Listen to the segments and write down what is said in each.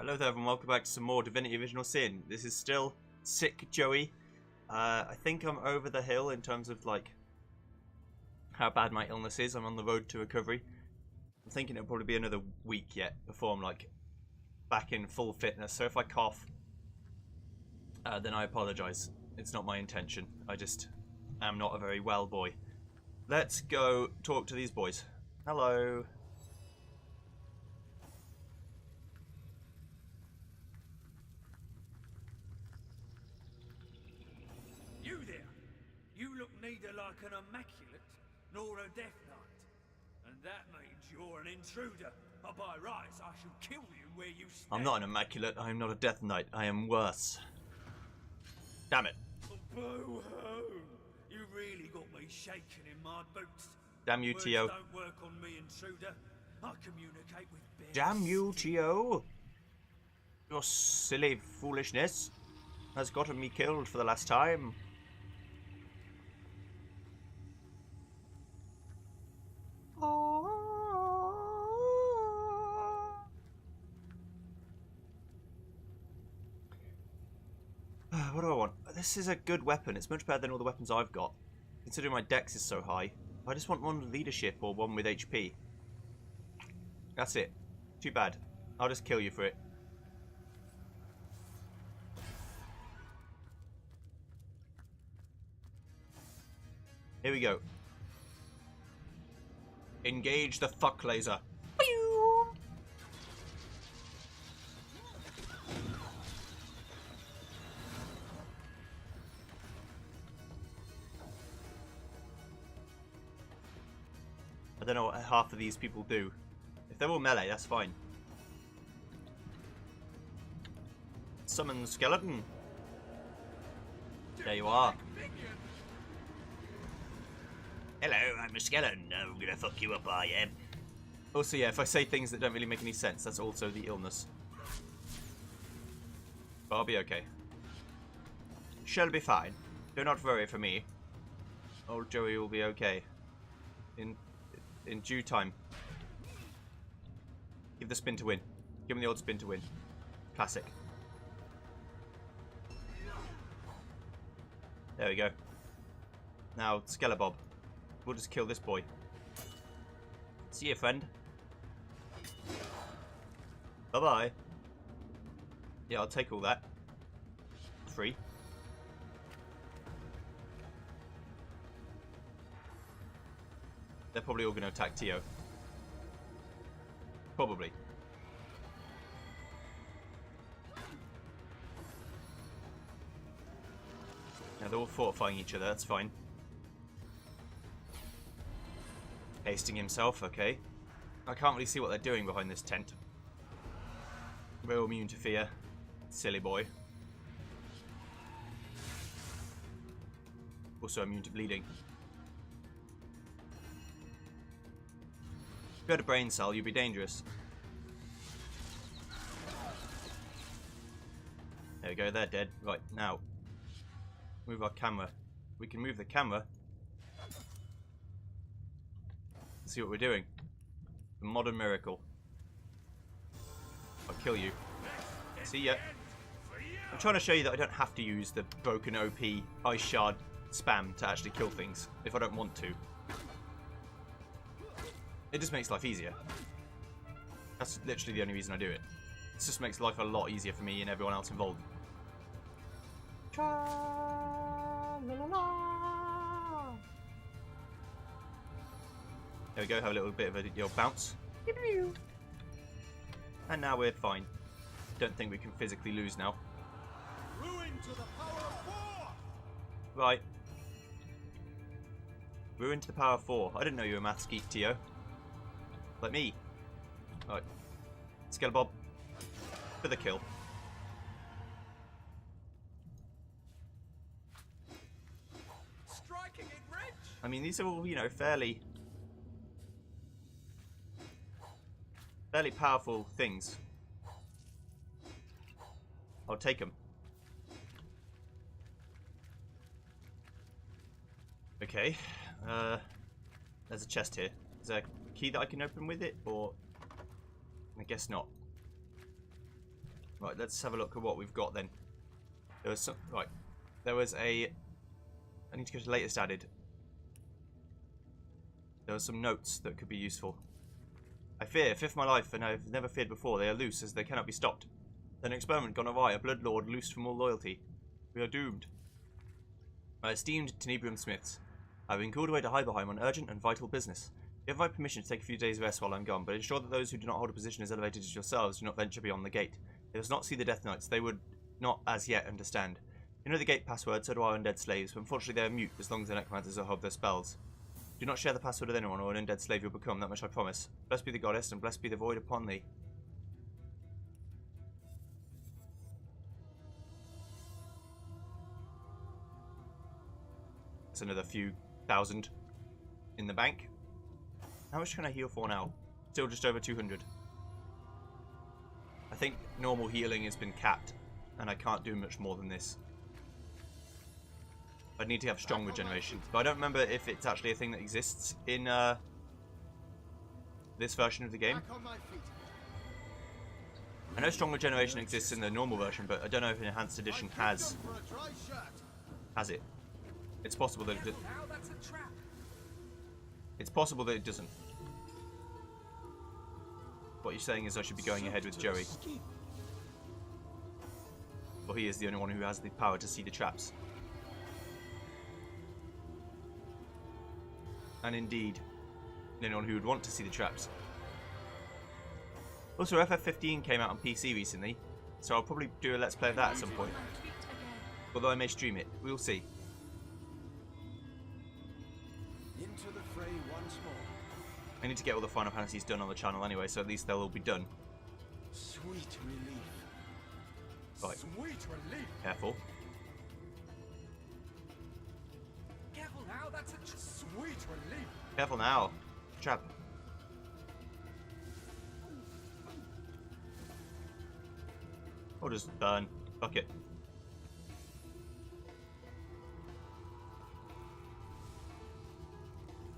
Hello there everyone, welcome back to some more Divinity Original Sin. This is still sick Joey. I think I'm over the hill in terms of like how bad my illness is. I'm on the road to recovery. I'm thinking it'll probably be another week yet before I'm like back in full fitness. So if I cough, then I apologise. It's not my intention. I just am not a very well boy. Let's go talk to these boys. Hello. You there? You look neither like an immaculate nor a death knight. And that means you're an intruder. By rights, I shall kill you where you stand. I'm not an immaculate, I am not a death knight, I am worse. Damn it. Boo-hoo! You really got me shaking in my boots. Damn you, Words Tio. don't work on me, intruder. I communicate with bears. Damn you, Tio. Your silly foolishness has gotten me killed for the last time. What do I want? This is a good weapon. It's much better than all the weapons I've got. Considering my dex is so high. I just want one leadership or one with HP. That's it. Too bad. I'll just kill you for it. Here we go. Engage the fuck laser. I don't know what half of these people do. If they're all melee, that's fine. Summon the skeleton. There you are. Hello, I'm a skeleton. I'm gonna fuck you up, I am. Also, yeah, if I say things that don't really make any sense, that's also the illness. But I'll be okay. Shall be fine. Do not worry for me. Old Joey will be okay. In due time. Give the spin to win. Give him the old spin to win. Classic. There we go. Now, Skelebob. We'll just kill this boy. See you, friend. Bye-bye. Yeah, I'll take all that. Free. They're probably all going to attack Tio. Probably. Now they're all fortifying each other, that's fine. Hasting himself, okay. I can't really see what they're doing behind this tent. We're immune to fear. Silly boy. Also immune to bleeding. If you had a brain cell, you'd be dangerous. There we go, they're dead. Right, now. Move our camera. We can move the camera. See what we're doing. A modern miracle. I'll kill you. See ya. I'm trying to show you that I don't have to use the broken OP ice shard spam to actually kill things if I don't want to. It just makes life easier. That's literally the only reason I do it. It just makes life a lot easier for me and everyone else involved. There we go, have a little bit of a bounce. And now we're fine. Don't think we can physically lose now. Ruin to the power of 4! Right. Ruin to the power of 4. I didn't know you were a maths geek, Tio. Like me. Right. Skelebob. For the kill. Striking it rich! I mean, these are all, you know, fairly powerful things. I'll take them. Okay. There's a chest here. Is there a key that I can open with it, or I guess not. Right, let's have a look at what we've got then. There was some... Right. There was a... I need to go to latest added. There were some notes that could be useful. I fear, fifth my life, and I have never feared before. They are loose, as they cannot be stopped. An experiment gone awry, a blood lord loosed from all loyalty. We are doomed. My esteemed Tenebrium Smiths, I have been called away to Hyberheim on urgent and vital business. You have my permission to take a few days' rest while I'm gone, but ensure that those who do not hold a position as elevated as yourselves do not venture beyond the gate. They must not see the Death Knights. They would not as yet understand. You know the gate password, so do our undead slaves, but unfortunately they are mute as long as the necromancers hold their spells. Do not share the password with anyone, or an undead slave you'll become, that much I promise. Blessed be the goddess, and blessed be the void upon thee. That's another few thousand in the bank. How much can I heal for now? Still just over 200. I think normal healing has been capped, and I can't do much more than this. I'd need to have strong regeneration, but I don't remember if it's actually a thing that exists in this version of the game. I know strong regeneration exists in the normal version, but I don't know if Enhanced Edition has it. It's possible that it It's possible that it doesn't. What you're saying is I should be going ahead with Joey. Well, he is the only one who has the power to see the traps. And indeed, anyone who would want to see the traps. Also, FF15 came out on PC recently, so I'll probably do a Let's Play of that at some point. Although I may stream it. We'll see. Into the fray once more. I need to get all the Final Fantasies done on the channel anyway, so at least they'll all be done. Sweet relief. Right. Sweet relief. Careful. Careful now, that's a Sweet relief. Careful now. Trap. Or just burn. Fuck it.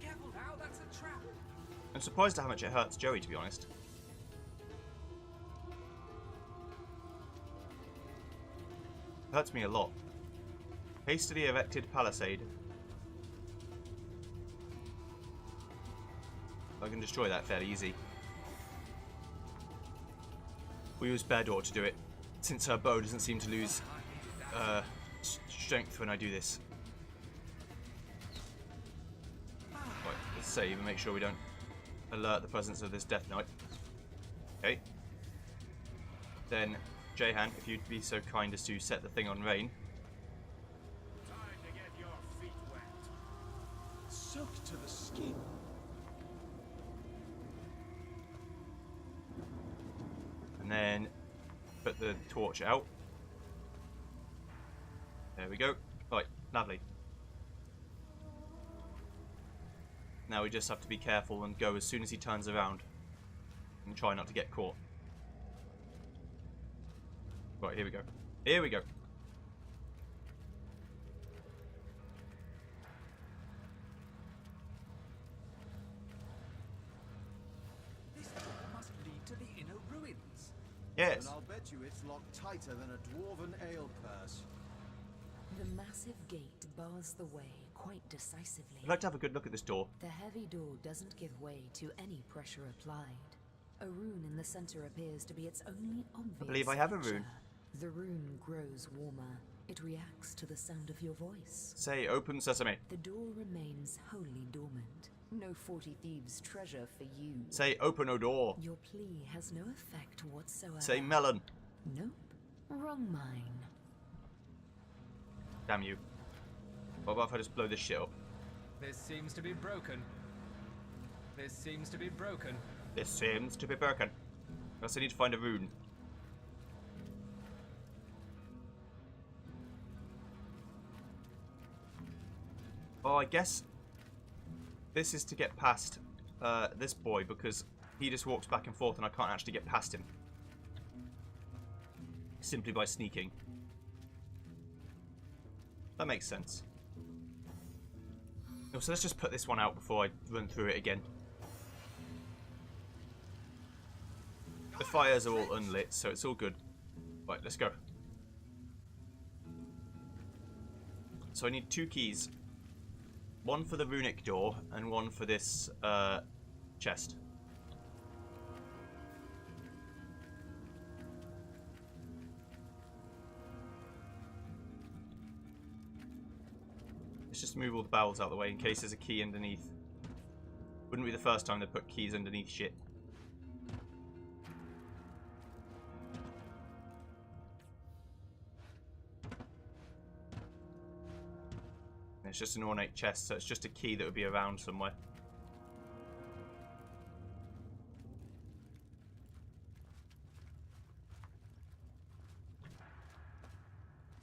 Careful now, that's a trap. I'm surprised at how much it hurts Joey, to be honest. It hurts me a lot. Hastily erected palisade. I can destroy that fairly easy. We'll use Bear Door to do it, since her bow doesn't seem to lose strength when I do this. Right, let's save and make sure we don't alert the presence of this Death Knight. Okay. Then, Jehan, if you'd be so kind as to set the thing on rain. Time to get your feet wet. Soaked to the skin. And then put the torch out. There we go. Right, lovely. Now we just have to be careful and go as soon as he turns around. And try not to get caught. Right, here we go. Here we go. This door must lead to the inner ruins. Yes. And I'll bet you it's locked tighter than a dwarven ale purse. The massive gate bars the way quite decisively. I'd like to have a good look at this door. The heavy door doesn't give way to any pressure applied. A rune in the center appears to be its only obvious I believe I have a feature. rune. The rune grows warmer. It reacts to the sound of your voice. Say, open sesame. The door remains wholly dormant. No 40 thieves' treasure for you. Say, open o door. Your plea has no effect whatsoever. Say, melon. Nope. Wrong mine. Damn you. What about if I just blow this shit up? This seems to be broken. This seems to be broken. This seems to be broken. I also need to find a rune. Oh, I guess this is to get past this boy, because he just walks back and forth and I can't actually get past him. Simply by sneaking. That makes sense. No, so let's just put this one out before I run through it again. The fires are all unlit, so it's all good. Right, let's go. So I need 2 keys. One for the runic door and one for this chest. Let's just move all the barrels out of the way in case there's a key underneath. Wouldn't be the first time they put keys underneath shit. It's just an ornate chest, so it's just a key that would be around somewhere.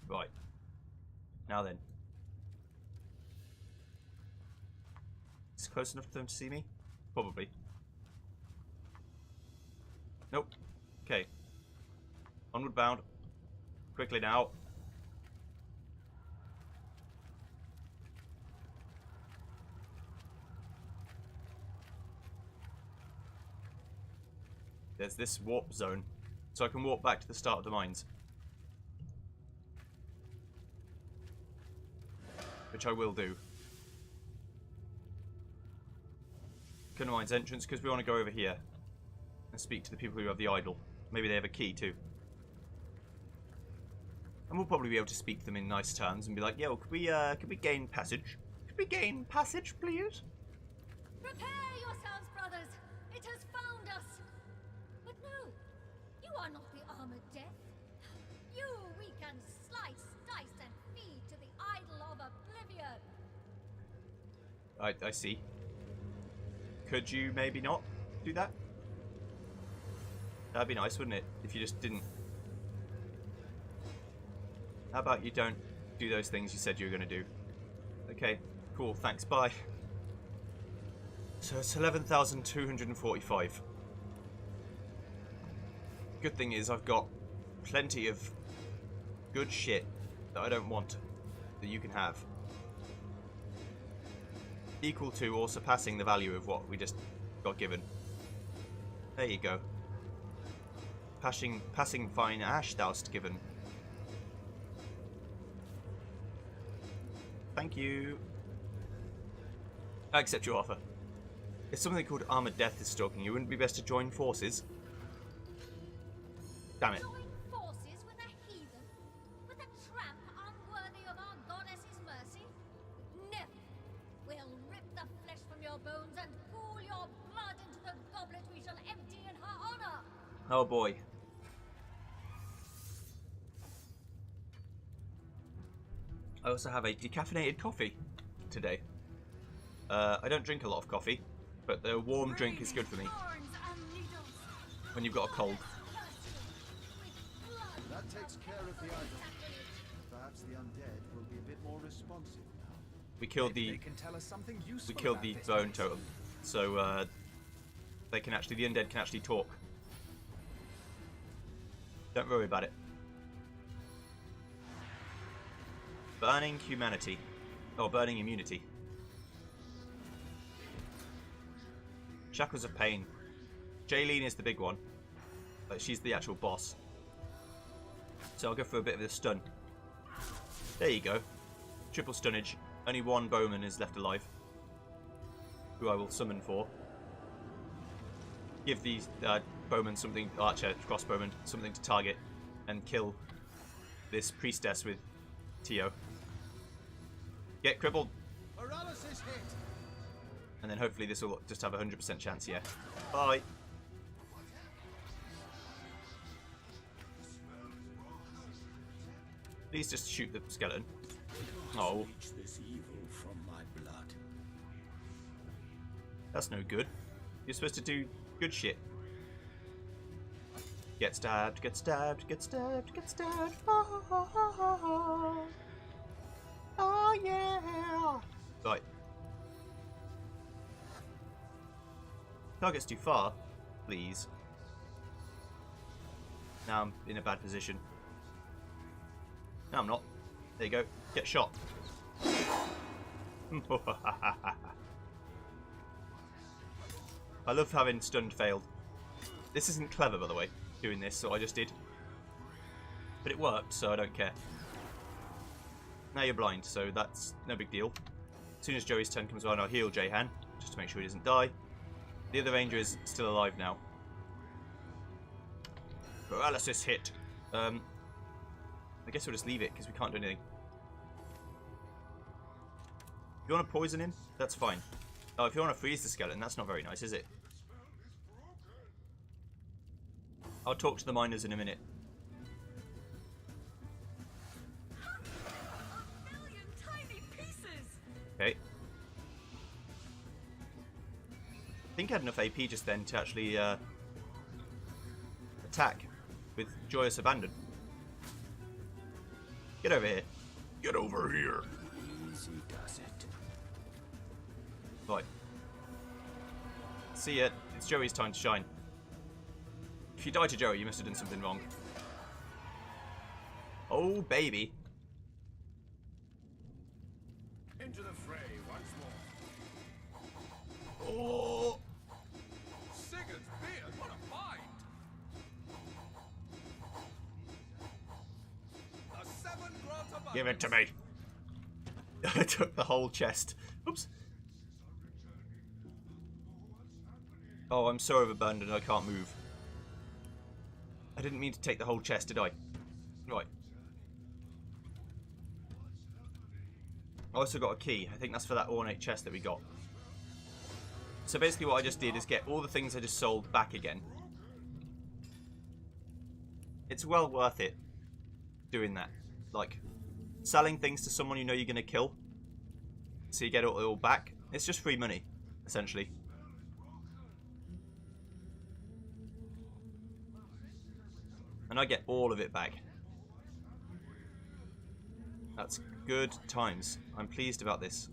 Right. Now then. Is it close enough for them to see me? Probably. Nope. Okay. Onward bound. Quickly now. There's this warp zone, so I can walk back to the start of the mines. Which I will do. Go to mines entrance because we want to go over here and speak to the people who have the idol. Maybe they have a key too. And we'll probably be able to speak to them in nice terms and be like, yo, could we gain passage? Could we gain passage, please? Prepare yourselves, brothers. It has found us. But no, you are not the armored death. You we can slice, dice, and feed to the idol of oblivion. I see. Could you maybe not do that? That'd be nice, wouldn't it? If you just didn't. How about you don't do those things you said you were going to do? Okay, cool, thanks, bye. So it's 11,245. Good thing is I've got plenty of good shit that I don't want, that you can have. Equal to or surpassing the value of what we just got given. There you go. Passing fine ash thou'st given. Thank you. I accept your offer. If something called Armored Death is stalking you, wouldn't it be best to join forces? Damn it. Join forces with a heathen? With a tramp unworthy of our goddess's mercy? Never. We'll rip the flesh from your bones and pool your blood into the goblet we shall empty in her honor. Oh boy. I also have a decaffeinated coffee today. I don't drink a lot of coffee, but the warm drink is good for me when you've got a cold. That takes care of the idol. Perhaps the undead will be a bit more responsive now. We killed Maybe the they can tell us something useful we killed about the this bone place. totem, so they can actually, the undead can actually talk. Don't worry about it. Burning humanity, or burning immunity. Shackles of Pain. Jaylene is the big one. Like, she's the actual boss. So I'll go for a bit of a stun. There you go. Triple stunnage. Only one bowman is left alive, who I will summon for. Give these bowmen something, archer, crossbowman, something to target, and kill this priestess with Tio. Get crippled. Paralysis hit. And then hopefully this will just have a 100% chance here. Bye. Please just shoot the skeleton. Oh. This evil from my blood. That's no good. You're supposed to do good shit. Get stabbed, get stabbed, get stabbed, get stabbed. Oh, oh yeah. Right. Target's too far, please. Now I'm in a bad position. No, I'm not. There you go. Get shot. I love having stunned failed. This isn't clever, by the way, doing this, so I just did. But it worked, so I don't care. Now you're blind, so that's no big deal. As soon as Joey's turn comes around, I'll heal Jahan, just to make sure he doesn't die. The other ranger is still alive now. Paralysis hit. I guess we'll just leave it, because we can't do anything. If you want to poison him, that's fine. Oh, if you want to freeze the skeleton, that's not very nice, is it? I'll talk to the miners in a minute. Okay. I think I had enough AP just then to actually attack with Joyous Abandon. Get over here. Get over here. Easy does it. Right. See ya. It's Joey's time to shine. If you die to Joey, you must have done something wrong. Oh, baby. Into the fray once more. Oh. Sigurd's beard, what a find! The seven grant abundance. Give it to me. I took the whole chest. Oops. Oh, I'm so overburdened I can't move. I didn't mean to take the whole chest, did I? Right. I also got a key. I think that's for that ornate chest that we got. So basically what I just did is get all the things I just sold back again. It's well worth it doing that. Like, selling things to someone you know you're going to kill. So you get it all back. It's just free money, essentially. And I get all of it back. That's good times. I'm pleased about this.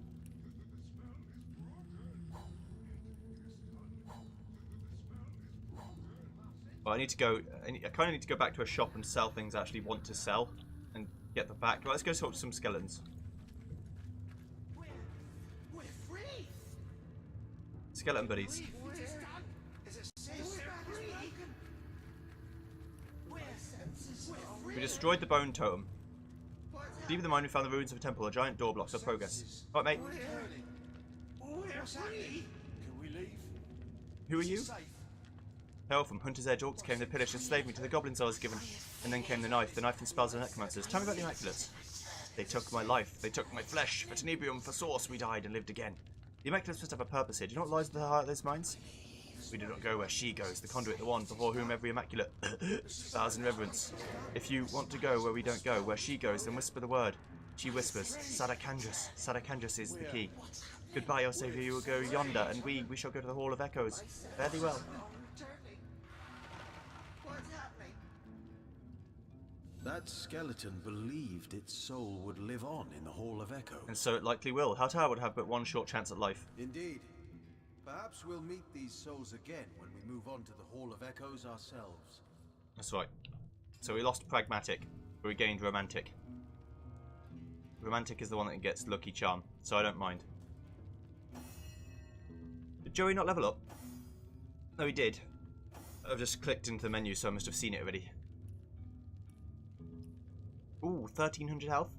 Well, I need to go. I kind of need to go back to a shop and sell things I actually want to sell and get them back. Right, let's go talk to some skeletons. We're free. Skeleton buddies. We destroyed the bone totem. Deep in the mine, we found the ruins of a temple. A giant door blocks our progress. Right, mate. Can we leave? Who are you? Hail from Hunter's Edge. Orcs came to pillage and slave me to the goblins I was given. And then came the knife and spells of necromancers. Tell me about the Immaculates. They took my life. They took my flesh. For tenebrium, for source, we died and lived again. The Immaculates must have a purpose here. Do you know what lies at the heart of those mines? We do not go where she goes, the conduit, the one before whom every immaculate bows in reverence. If you want to go where we don't go, where she goes, then whisper the word. She whispers, Sadakandras. Sadakandras is the key. Goodbye, your saviour, you will go yonder, and we shall go to the Hall of Echoes. Fare thee well. That skeleton believed its soul would live on in the Hall of Echo. And so it likely will. Hautar would have but one short chance at life. Indeed. Perhaps we'll meet these souls again when we move on to the Hall of Echoes ourselves. That's right. So we lost Pragmatic, but we gained Romantic. Romantic is the one that gets Lucky Charm, so I don't mind. Did Joey not level up? No, he did. I've just clicked into the menu, so I must have seen it already. Ooh, 1300 health.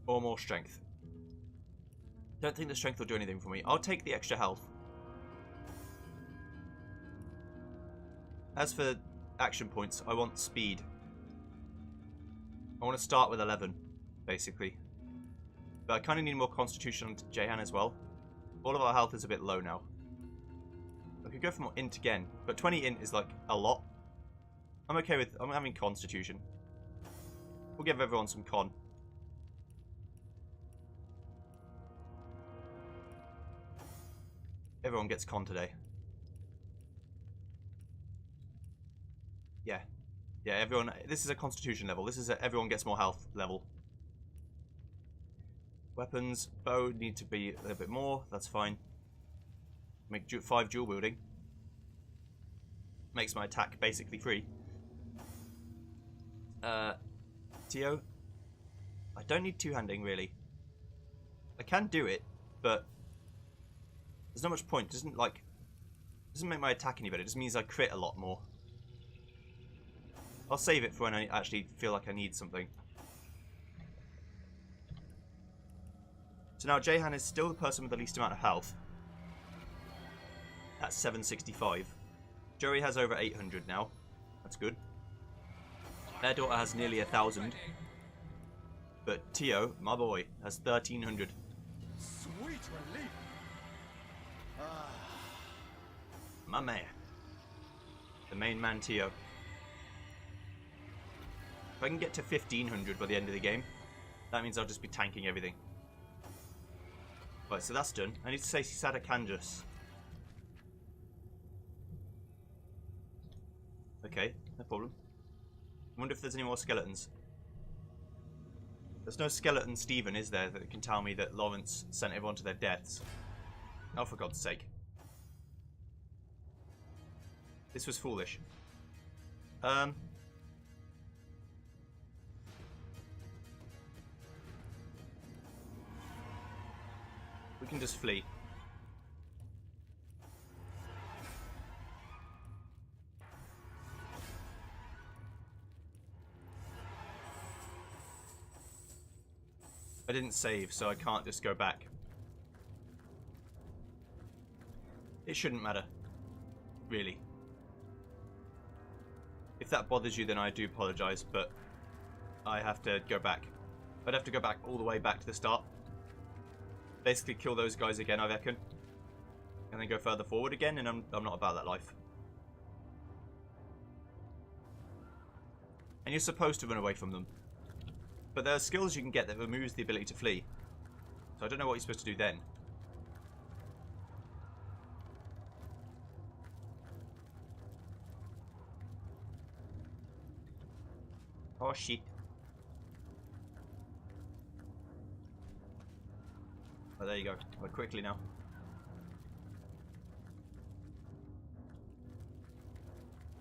Or more strength. Don't think the strength will do anything for me. I'll take the extra health. As for action points, I want speed. I want to start with 11, basically. But I kind of need more constitution on Jahan as well. All of our health is a bit low now. I could go for more int again, but 20 int is like a lot. I'm okay with... I'm having constitution. We'll give everyone some con. Everyone gets con today. Yeah. Yeah, everyone... This is a constitution level. This is a everyone gets more health level. Weapons. Bow need to be a little bit more. That's fine. Make 5 dual wielding. Makes my attack basically free. Tio. I don't need two-handing, really. I can do it, but... There's not much point. There's Doesn't make my attack any better, it just means I crit a lot more. I'll save it for when I actually feel like I need something. So now Jahan is still the person with the least amount of health. At 765. Joey has over 800 now. That's good. Their daughter has nearly 1,000. But Tio, my boy, has 1,300. Sweet relief. My man. The main man, Tio. If I can get to 1,500 by the end of the game, that means I'll just be tanking everything. Right, so that's done. I need to say Sadakandras. Okay, no problem. I wonder if there's any more skeletons. There's no skeleton Stephen, is there, that can tell me that Lawrence sent everyone to their deaths? Oh, for God's sake. This was foolish. We can just flee. I didn't save, so I can't just go back. It shouldn't matter. Really. If that bothers you, then I do apologise, but I have to go back. I'd have to go back all the way back to the start. Basically kill those guys again, I reckon. And then go further forward again, and I'm not about that life. And you're supposed to run away from them. But there are skills you can get that removes the ability to flee. So I don't know what you're supposed to do then. Oh shit. Oh, there you go. Right, quickly now.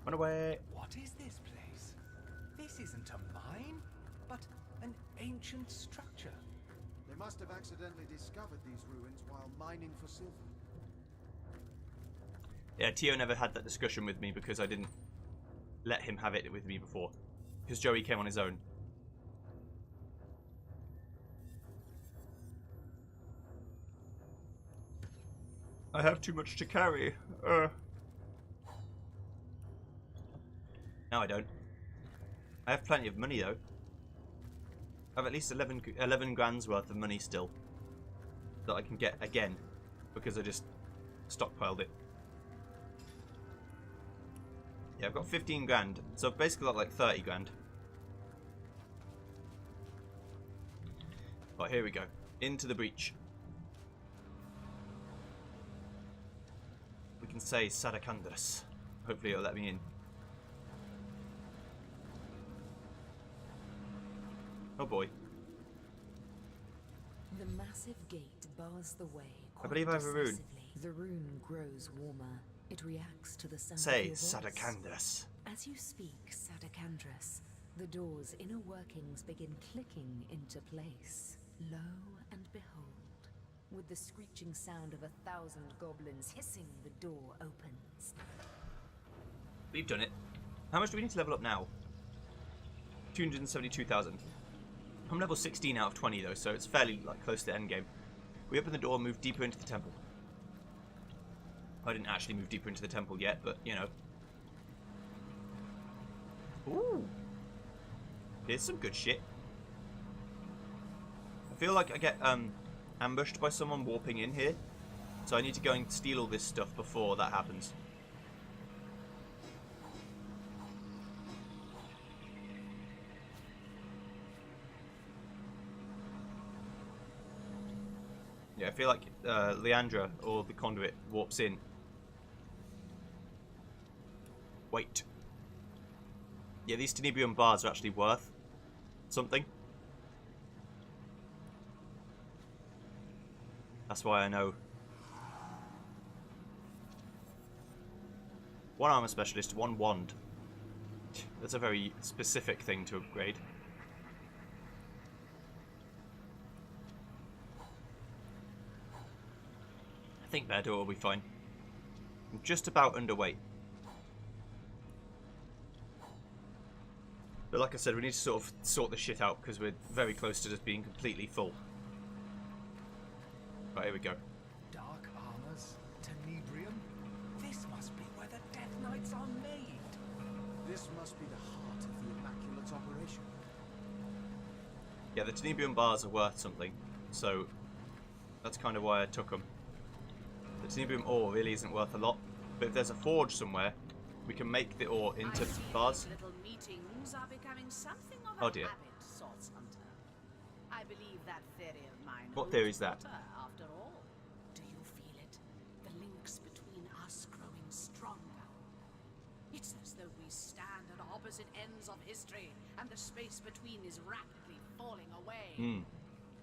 Run away. What is this place? This isn't a mine, but an ancient structure. They must have accidentally discovered these ruins while mining for silver. Yeah, Tio never had that discussion with me because I didn't let him have it with me before. Because Joey came on his own. I have too much to carry. No, I don't. I have plenty of money, though. I have at least 11 grand's worth of money still. That I can get again. Because I just stockpiled it. Yeah, I've got 15 grand. So I've basically got like 30 grand. Right, here we go. Into the breach. We can say Sadakandras. Hopefully it'll let me in. Oh boy. The massive gate bars the way. I believe I have a rune. decisively. The rune grows warmer. It reacts to the sound Say of your voice. Sadakandras. As you speak Sadakandras, the door's inner workings begin clicking into place. Lo and behold, with the screeching sound of 1,000 goblins hissing, the door opens. We've done it. How much do we need to level up now? 272,000. I'm level 16 out of 20 though, so it's fairly like close to the end game. We open the door and move deeper into the temple. I didn't actually move deeper into the temple yet, but you know. Ooh. Here's some good shit. I feel like I get ambushed by someone warping in here. So I need to go and steal all this stuff before that happens. Yeah, I feel like Leandra or the conduit warps in. Wait. Yeah, these Tenebrium bars are actually worth something. That's why I know. One armor specialist, one wand. That's a very specific thing to upgrade. I think their door will be fine. I'm just about underweight. But like I said, we need to sort of sort this shit out because we're very close to just being completely full. Right, here we go. Dark armors, tenebrium. This must be where the Death Knights are made. This must be the heart of the Immaculate's operation. Yeah, the tenebrium bars are worth something, so that's kind of why I took them. The tenebrium ore really isn't worth a lot, but if there's a forge somewhere, we can make the ore into bars. Little meetings are becoming something of Oh a dear. habit, Source Hunter. I believe that theory of mine. What holds theory is that? water, after all. Do you feel it? The links between us growing stronger. It's as though we stand at opposite ends of history, and the space between is rapidly falling away.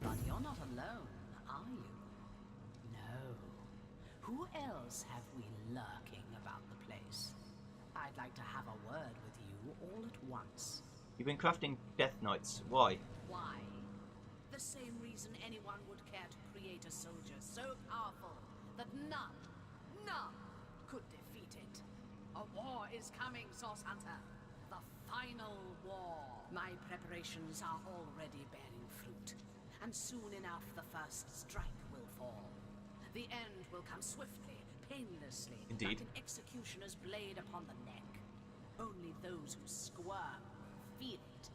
But you're not alone, are you? No. Who else have we lurking about the place? I'd like to have a word with you all at once. You've been crafting Death Knights. Why? Why? The same reason anyone would care to create a soldier so powerful that none could defeat it. A war is coming, Source Hunter. The final war. My preparations are already bearing fruit. And soon enough the first strike will fall. The end will come swiftly, painlessly, Indeed. like an executioner's blade upon the neck. Only those who squirm feel it.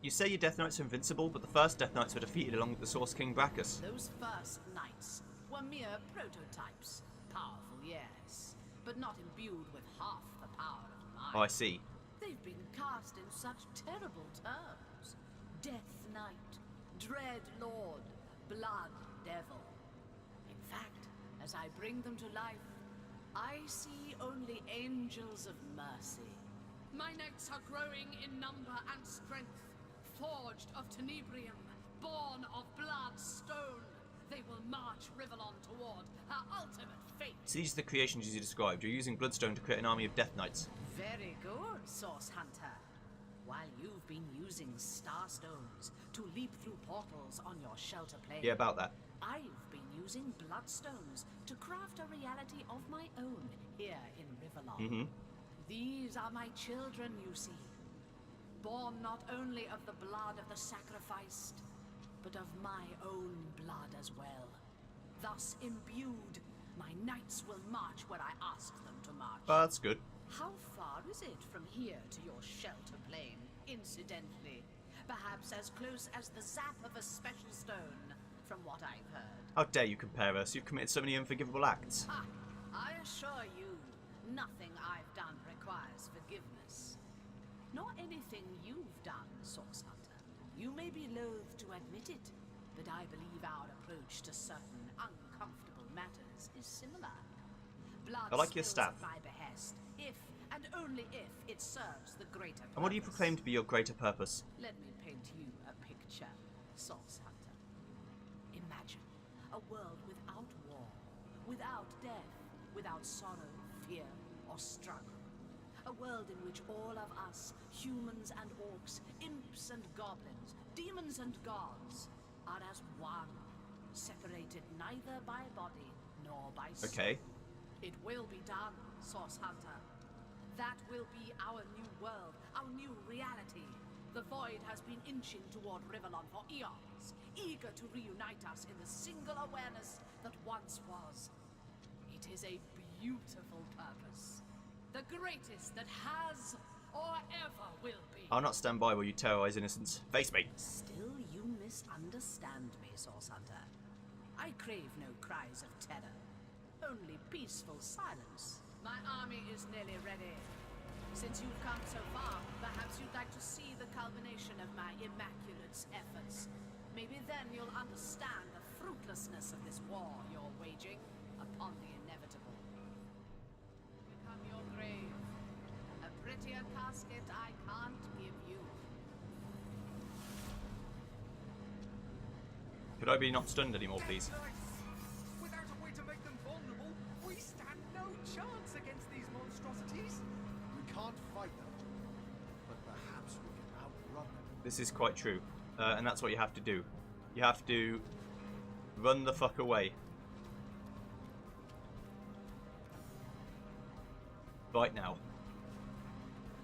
You say your Death Knights are invincible, but the first Death Knights were defeated along with the Source King Brachus. Those first knights were mere prototypes. Powerful, yes, but not imbued with half the power of mine. Oh, I see. They've been cast in such terrible terms. Death Knight, Dread Lord, Blood Devil. In fact, as I bring them to life, I see only angels of mercy. My knights are growing in number and strength, forged of tenebrium, born of blood stone. They will march Rivellon toward her ultimate fate. So these are the creations you described. You're using Bloodstone to create an army of Death Knights. Very good, Source Hunter. While you've been using Starstones to leap through portals on your shelter plane, Yeah, about that. I've been using Bloodstones to craft a reality of my own here in Rivellon. These are my children, you see. Born not only of the blood of the sacrificed, but of my own blood as well. Thus imbued, my knights will march where I ask them to march. Oh, that's good. How far is it from here to your shelter plane, incidentally? Perhaps as close as the zap of a special stone, from what I've heard. How dare you compare us? You've committed so many unforgivable acts. Ha! I assure you, nothing I've done requires forgiveness. Nor anything you've done, Source Hunter. You may be loath to admit it, but I believe our approach to certain uncomfortable matters is similar. Blood I like your spills staff. at my behest, if and only if it serves the greater purpose. And what do you proclaim to be your greater purpose? Let me paint you a picture, Source Hunter. Imagine a world without war, without death, without sorrow, fear, or struggle. A world in which all of us, humans and orcs, imps and goblins, demons and gods, are as one, separated neither by body nor by soul. Okay. It will be done, Source Hunter. That will be our new world, our new reality. The Void has been inching toward Rivellon for eons, eager to reunite us in the single awareness that once was. It is a beautiful purpose. The greatest that has or ever will be. I'll not stand by while you terrorize innocents. Face me. Still, you misunderstand me, Source Hunter. I crave no cries of terror, only peaceful silence. My army is nearly ready. Since you've come so far, perhaps you'd like to see the culmination of my Immaculate's efforts. Maybe then you'll understand the fruitlessness of this war you're waging upon the inevitable. Become your grave. A prettier casket I can't give you. Could I be not stunned anymore, please? Without a way to make them vulnerable, we stand no chance against these monstrosities. We can't fight them, but perhaps we can outrun them. This is quite true. And that's what you have to do. You have to run the fuck away. Right now.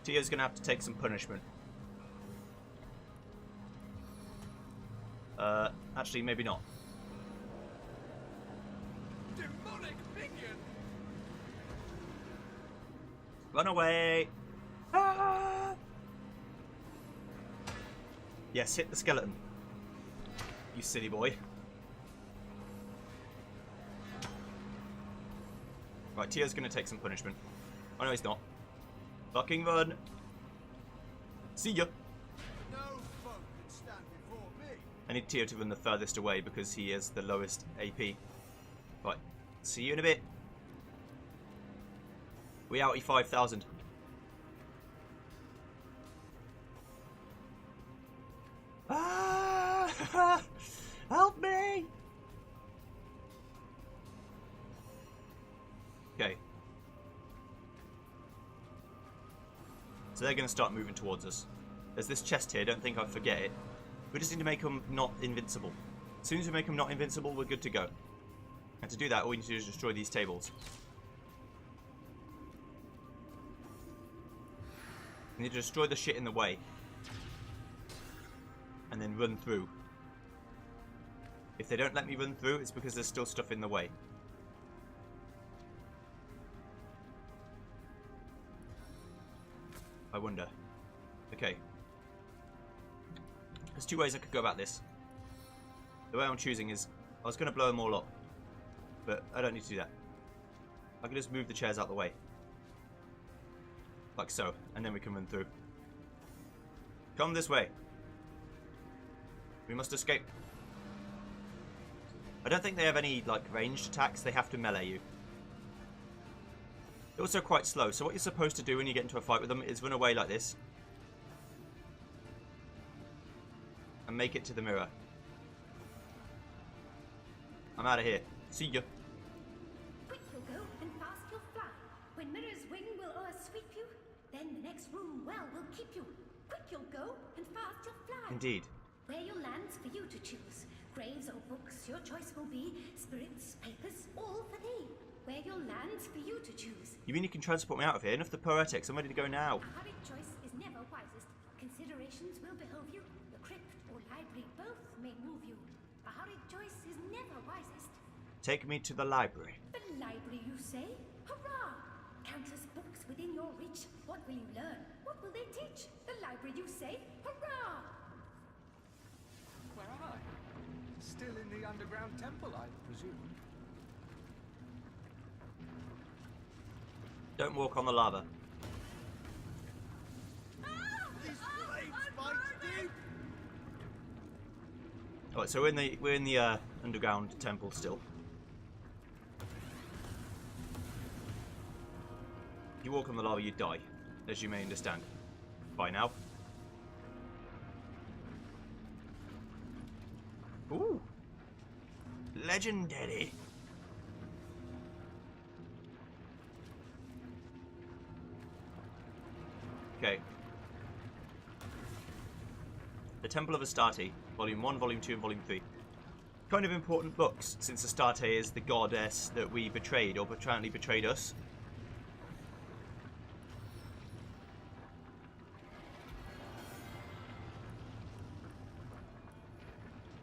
Tio's gonna have to take some punishment. Actually, maybe not. Demonic minion! Run away! Ah! Yes, hit the skeleton. You silly boy. Right, Tio's gonna take some punishment. Oh no, he's not. Fucking run! See ya! No foe can stand before me. I need Tio to run the furthest away because he is the lowest AP. Right, see you in a bit. We outie 5,000. Ah! Help me! Okay. So they're going to start moving towards us. There's this chest here, don't think I'd forget it. We just need to make them not invincible. As soon as we make them not invincible, we're good to go. And to do that, all we need to do is destroy these tables. We need to destroy the shit in the way. And then run through. If they don't let me run through, it's because there's still stuff in the way. I wonder. Okay. There's two ways I could go about this. The way I'm choosing is, I was going to blow them all up. But I don't need to do that. I can just move the chairs out the way. Like so. And then we can run through. Come this way. We must escape. I don't think they have any, like, ranged attacks. They have to melee you. They're also quite slow. So what you're supposed to do when you get into a fight with them is run away like this. And make it to the mirror. I'm out of here. See ya. Quick you'll go, and fast you'll fly. When Mirror's wing will o'ersweep you, then the next room well will keep you. Quick you'll go, and fast you'll fly. Indeed. Where your land's for you to choose. Graves or books, your choice will be. Spirits, papers, all for thee. Where your land's for you to choose. You mean you can transport me out of here? Enough the poetics. I'm ready to go now. A hurried choice is never wisest. Considerations will behove you. The crypt or library both may move you. A hurried choice is never wisest. Take me to the library. The library, you say? Hurrah! Countless books within your reach. What will you learn? What will they teach? The library, you say? Hurrah! Where am I? Still in the underground temple, I presume. Don't walk on the lava. These flames bite deep. Alright, so we're in the underground temple still. If you walk on the lava, you die, as you may understand by now. Ooh, legendary. Okay. The Temple of Astarte, Volume 1, Volume 2, and Volume 3. Kind of important books, since Astarte is the goddess that we betrayed, or apparently betrayed us.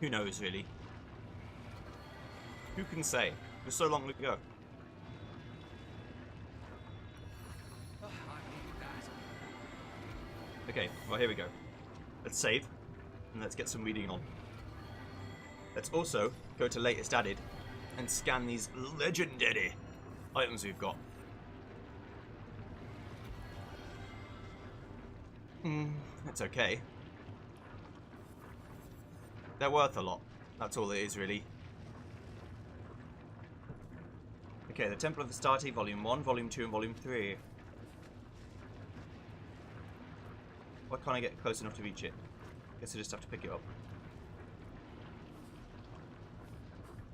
Who knows, really? Who can say? It was so long ago. I need that. Okay, well, here we go. Let's save, and let's get some reading on. Let's also go to latest added and scan these legendary items we've got. That's okay. They're worth a lot. That's all it is, really. Okay, the Temple of Astarte, Volume 1, Volume 2, and Volume 3. Why can't I get close enough to reach it? Guess I just have to pick it up.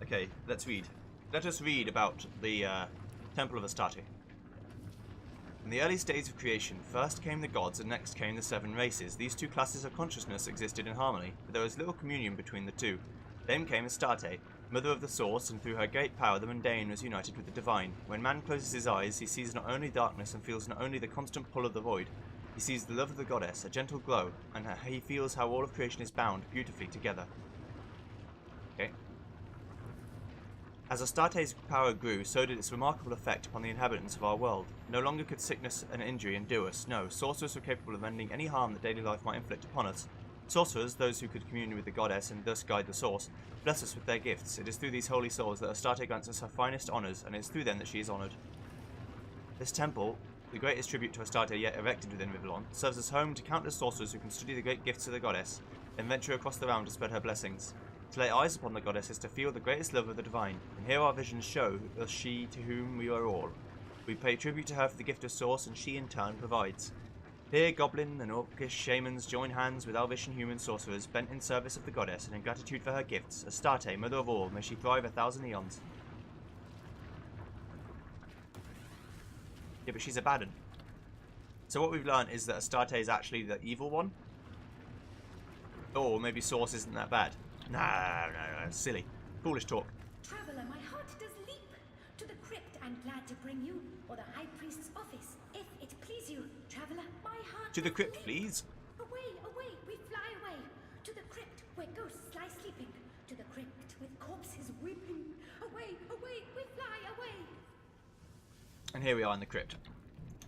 Okay, let's read. Let us read about the Temple of Astarte. In the earliest days of creation, first came the gods and next came the seven races. These two classes of consciousness existed in harmony, but there was little communion between the two. Then came Astarte, mother of the source, and through her great power the mundane was united with the divine. When man closes his eyes, he sees not only darkness and feels not only the constant pull of the void, he sees the love of the goddess, a gentle glow, and he feels how all of creation is bound beautifully together. Okay. As Astarte's power grew, so did its remarkable effect upon the inhabitants of our world. No longer could sickness and injury undo us. No, sorcerers were capable of ending any harm that daily life might inflict upon us. Sorcerers, those who could commune with the goddess and thus guide the source, bless us with their gifts. It is through these holy souls that Astarte grants us her finest honours, and it is through them that she is honoured. This temple, the greatest tribute to Astarte yet erected within Rivellon, serves as home to countless sorcerers who can study the great gifts of the goddess, and venture across the realm to spread her blessings. To lay eyes upon the goddess is to feel the greatest love of the divine, and here our visions show us she to whom we are all. We pay tribute to her for the gift of source, and she in turn provides. Here goblin and orcish shamans join hands with elvish and human sorcerers bent in service of the goddess and in gratitude for her gifts. Astarte, mother of all, may she thrive 1,000 eons. Yeah, but she's a bad one. So what we've learned is that Astarte is actually the evil one. Or maybe Source isn't that bad. No, silly. Foolish talk. Traveler, my heart does leap. To the crypt I'm glad to bring you, or the High Priest's office, if it please you. Traveler, my heart To the does crypt, leap. please. Away, away, we fly away. To the crypt, where ghosts lie sleeping. To the crypt, with corpses weeping. Away, away, we fly away. And here we are in the crypt.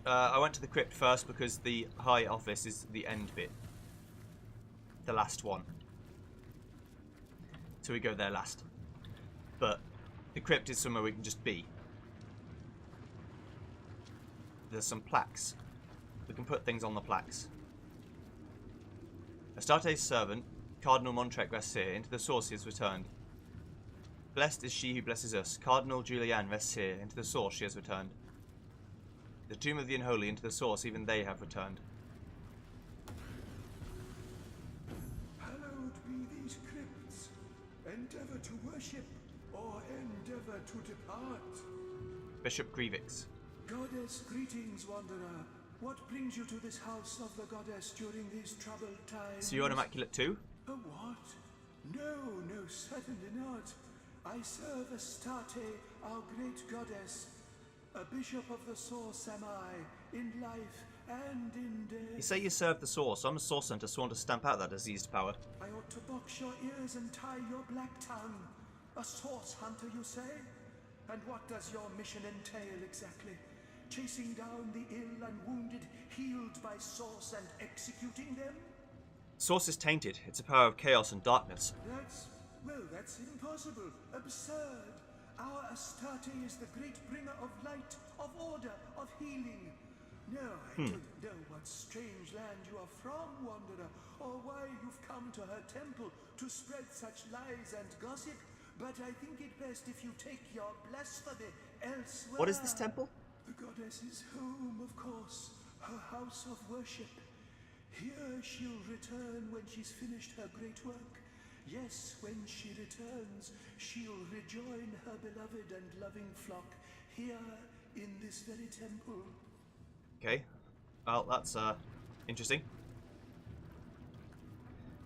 I went to the crypt first because the High Office is the end bit. The last one. So we go there last. But the crypt is somewhere we can just be. There's some plaques. We can put things on the plaques. Astarte's servant, Cardinal Montrec rests here. Into the source he has returned. Blessed is she who blesses us. Cardinal Julianne rests here. Into the source she has returned. The tomb of the unholy, into the source even they have returned. Hallowed be these crypts. Endeavour to worship, or endeavour to depart. Bishop Grievix. Goddess, greetings, wanderer. What brings you to this house of the goddess during these troubled times? So you're an Immaculate too? A what? No, certainly not. I serve Astarte, our great goddess. A bishop of the source am I, in life and in death. You say you serve the source. I'm a source hunter sworn to stamp out that diseased power. I ought to box your ears and tie your black tongue. A source hunter, you say? And what does your mission entail exactly? Chasing down the ill and wounded, healed by source and executing them? Source is tainted. It's a power of chaos and darkness. That's impossible. Absurd. Our Astarte is the great bringer of light, of order, of healing. No, I don't know what strange land you are from, wanderer, or why you've come to her temple to spread such lies and gossip, but I think it best if you take your blasphemy elsewhere. What is this temple? The goddess's home, of course, her house of worship. Here she'll return when she's finished her great work. Yes, when she returns, she'll rejoin her beloved and loving flock here in this very temple. Okay. Well, that's interesting.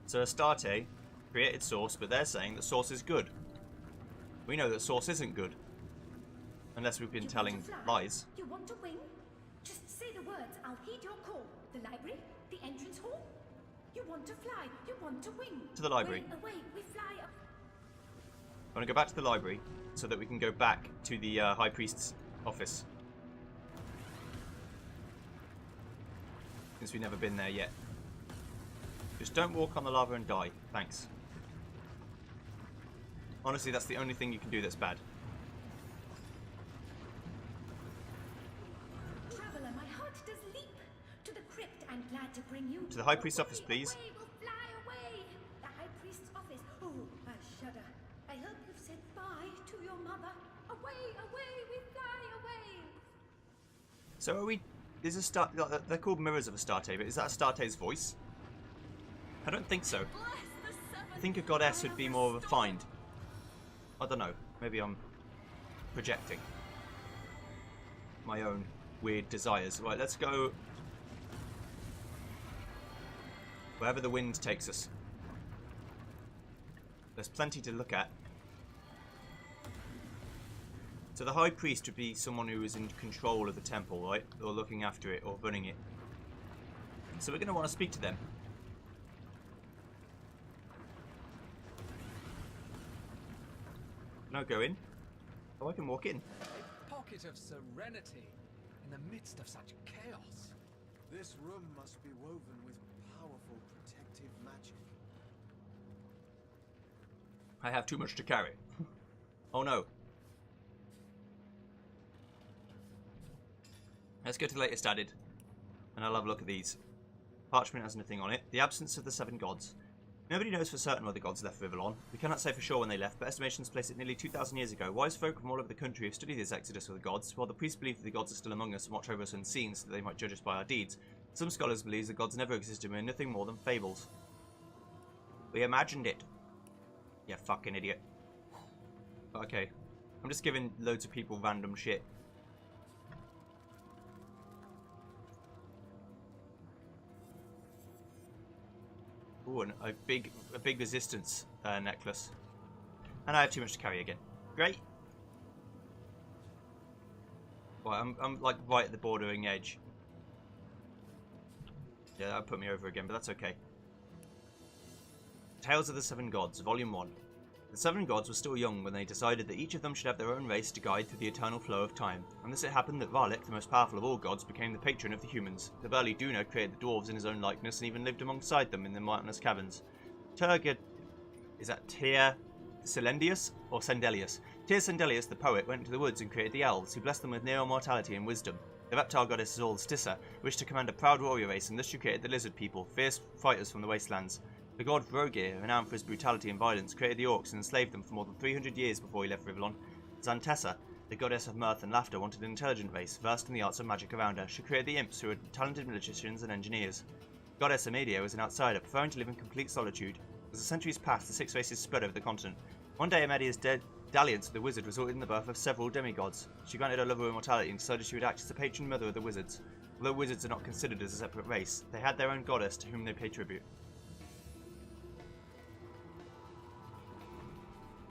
So Astarte created Source, but they're saying that Source is good. We know that Source isn't good. Unless we've been You telling want to fly? lies. You want to win? Just say the words, I'll heed your call. The library? The entrance hall? You want to fly? You want to win? To the library. Away, we fly up. I want to go back to the library so that we can go back to the High Priest's office. Since we've never been there yet. Just don't walk on the lava and die. Thanks. Honestly, that's the only thing you can do that's bad. Traveler, my heart does leap. To the crypt, I'm glad to bring you. To the High Priest's office, please. Away, we'll fly away. The High Priest's office. Oh, I shudder. I hope you've said bye to your mother. Away, away, we fly away. So are we... Is Astarte... They're called mirrors of Astarte, but is that Astarte's voice? I don't think so. I think a goddess would be more refined. I don't know. Maybe I'm projecting my own weird desires. Right, let's go wherever the wind takes us. There's plenty to look at. So the High Priest would be someone who is in control of the temple, right? Or looking after it, or running it. So we're going to want to speak to them. Can I go in? Oh, I can walk in. A pocket of serenity in the midst of such chaos. This room must be woven with powerful protective magic. I have too much to carry. Oh no. Let's go to the latest added, and I'll have a look at these. Parchment has nothing on it. The absence of the 7 gods. Nobody knows for certain where the gods left Rivellon. We cannot say for sure when they left, but estimations place it nearly 2,000 years ago. Wise folk from all over the country have studied this exodus of the gods, while the priests believe that the gods are still among us and watch over us unseen so that they might judge us by our deeds. Some scholars believe the gods never existed and were nothing more than fables. We imagined it. You fucking idiot. Okay. I'm just giving loads of people random shit. Ooh, and a big resistance necklace. And I have too much to carry again. Great. Well, I'm like right at the bordering edge. Yeah, that'll put me over again, but that's okay. Tales of the 7 Gods, Volume 1. The 7 gods were still young when they decided that each of them should have their own race to guide through the eternal flow of time, and thus it happened that Varlik, the most powerful of all gods, became the patron of the humans. The burly Duna created the dwarves in his own likeness and even lived alongside them in the mountainous caverns. Is that Tyr Celendius or Sendelius? Tyr Sendelius, the poet, went into the woods and created the elves, who blessed them with near immortality and wisdom. The reptile goddess Zol Stissa wished to command a proud warrior race, and thus she created the lizard people, fierce fighters from the wastelands. The god Vrogir, renowned for his brutality and violence, created the orcs and enslaved them for more than 300 years before he left Rivellon. Xantessa, the goddess of mirth and laughter, wanted an intelligent race, versed in the arts of magic around her. She created the imps, who were talented magicians and engineers. Goddess Amedia was an outsider, preferring to live in complete solitude. As the centuries passed, the 6 races spread over the continent. One day, Amedia's dalliance with the wizard resulted in the birth of several demigods. She granted her lover immortality and decided she would act as the patron mother of the wizards. Although wizards are not considered as a separate race, they had their own goddess to whom they pay tribute.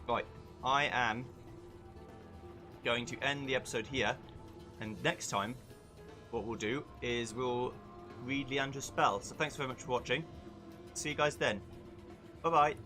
Right, I am going to end the episode here, and next time what we'll do is we'll read Leandra's spell. So thanks very much for watching. See you guys then. Bye bye.